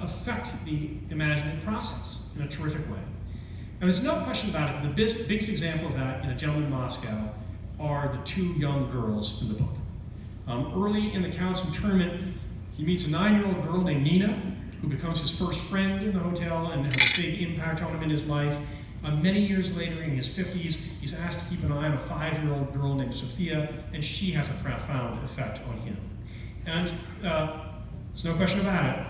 affect the imaginative process in a terrific way. And there's no question about it, the biggest example of that in A Gentleman in Moscow are the two young girls in the book. Early in the counseling tournament, he meets a 9-year-old girl named Nina, who becomes his first friend in the hotel and has a big impact on him in his life. Many years later, in his 50s, he's asked to keep an eye on a 5-year-old girl named Sophia, and she has a profound effect on him. And there's no question about it.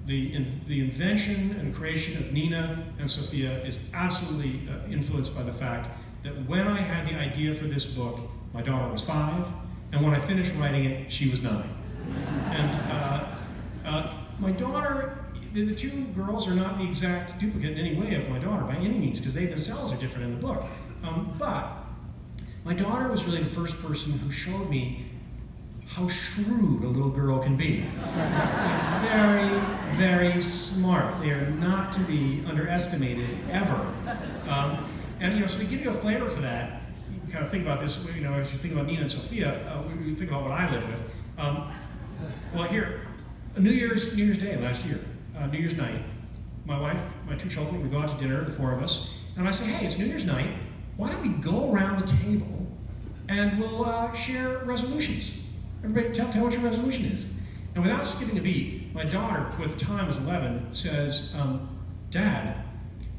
The invention and creation of Nina and Sophia is absolutely influenced by the fact that when I had the idea for this book, my daughter was 5, and when I finished writing it, she was 9. And my daughter, the two girls are not the exact duplicate in any way of my daughter by any means, because they themselves are different in the book. But my daughter was really the first person who showed me how shrewd a little girl can be. Very, very smart. They are not to be underestimated ever. And so to give you a flavor for that, you kind of think about this. As you think about Nina and Sophia, you think about what I live with. Well, here, New Year's Day last year, New Year's night, my wife, my 2 children, we go out to dinner, the 4 of us, and I say, hey, it's New Year's night. Why don't we go around the table and we'll share resolutions? Everybody tell what your resolution is. And without skipping a beat, my daughter, who at the time was 11, says, Dad,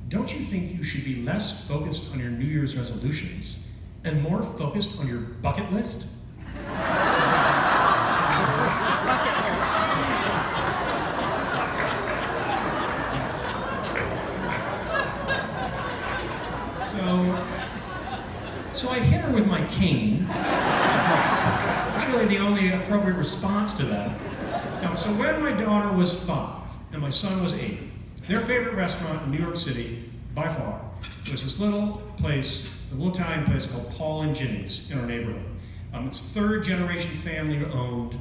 don't you think you should be less focused on your New Year's resolutions and more focused on your bucket list? So I hit her with my cane. That's really the only appropriate response to that. So when my daughter was 5 and my son was 8, their favorite restaurant in New York City, by far, was this little place, a little Italian place called Paul and Jimmy's in our neighborhood. It's 3rd-generation family-owned.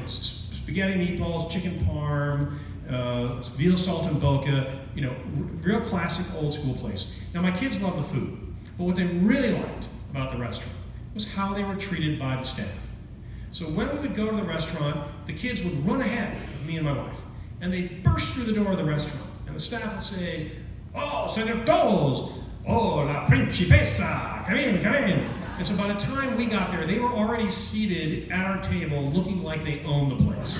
Spaghetti meatballs, chicken parm, veal salt and boca. Real classic old-school place. Now my kids love the food. But what they really liked about the restaurant was how they were treated by the staff. So when we would go to the restaurant, the kids would run ahead of me and my wife, and they'd burst through the door of the restaurant, and the staff would say, "Oh, Senor Towles! Oh, la principessa! Come in, come in!" And so by the time we got there, they were already seated at our table looking like they owned the place.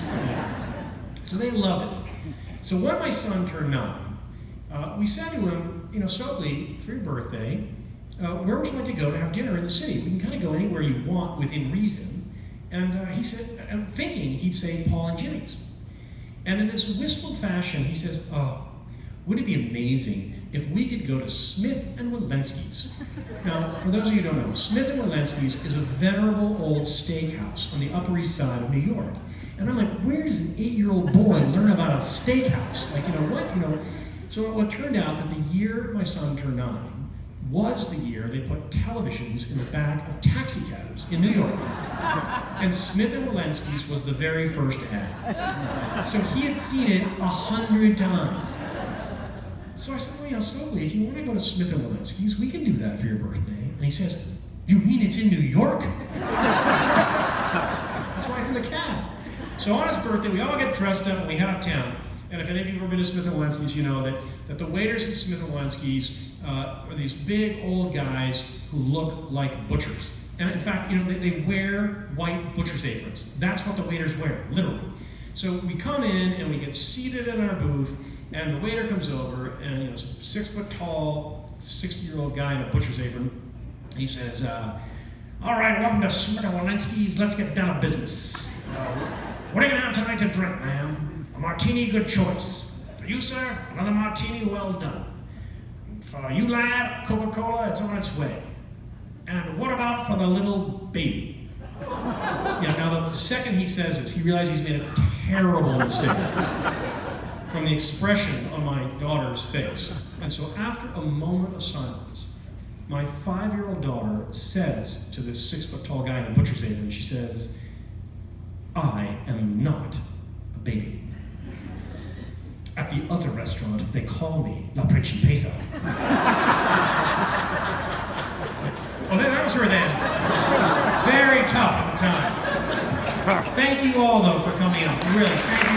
So they loved it. So when my son turned 9, we said to him, Stokely, for your birthday, where would you like to go to have dinner in the city? We can kind of go anywhere you want within reason. And he said, I'm thinking he'd say Paul and Jimmy's. And in this wistful fashion, he says, oh, would it be amazing if we could go to Smith and Walensky's? Now, for those of you who don't know, Smith and Walensky's is a venerable old steakhouse on the Upper East Side of New York. And I'm like, where does an 8-year-old boy learn about a steakhouse? What? So it turned out that the year my son turned 9, was the year they put televisions in the back of taxi cabs in New York. And Smith and Walensky's was the very first ad. So he had seen it 100 times. So I said, well, Stokely, if you want to go to Smith and Walensky's, we can do that for your birthday. And he says, you mean it's in New York? That's why it's in the cab. So on his birthday, we all get dressed up and we head uptown. And if any of you have ever been to Smith & Walensky's, you know that the waiters at Smith & Walensky's are these big old guys who look like butchers. And in fact, they wear white butcher's aprons. That's what the waiters wear, literally. So we come in and we get seated in our booth, and the waiter comes over, and this 6-foot-tall, 60-year-old guy in a butcher's apron. He says, all right, welcome to Smith & Walensky's. Let's get down to business. What are you going to have tonight to drink, ma'am? A martini, good choice. For you, sir, another martini, well done. For you, lad, Coca-Cola, it's on its way. And what about for the little baby? Now the second he says this, he realizes he's made a terrible mistake from the expression on my daughter's face. And so after a moment of silence, my 5-year-old daughter says to this 6-foot-tall guy in a butcher's apron, she says, I am not a baby. At the other restaurant, they call me La Principessa. Well, that was her then. Very tough at the time. Thank you all, though, for coming out. Really, thank you all.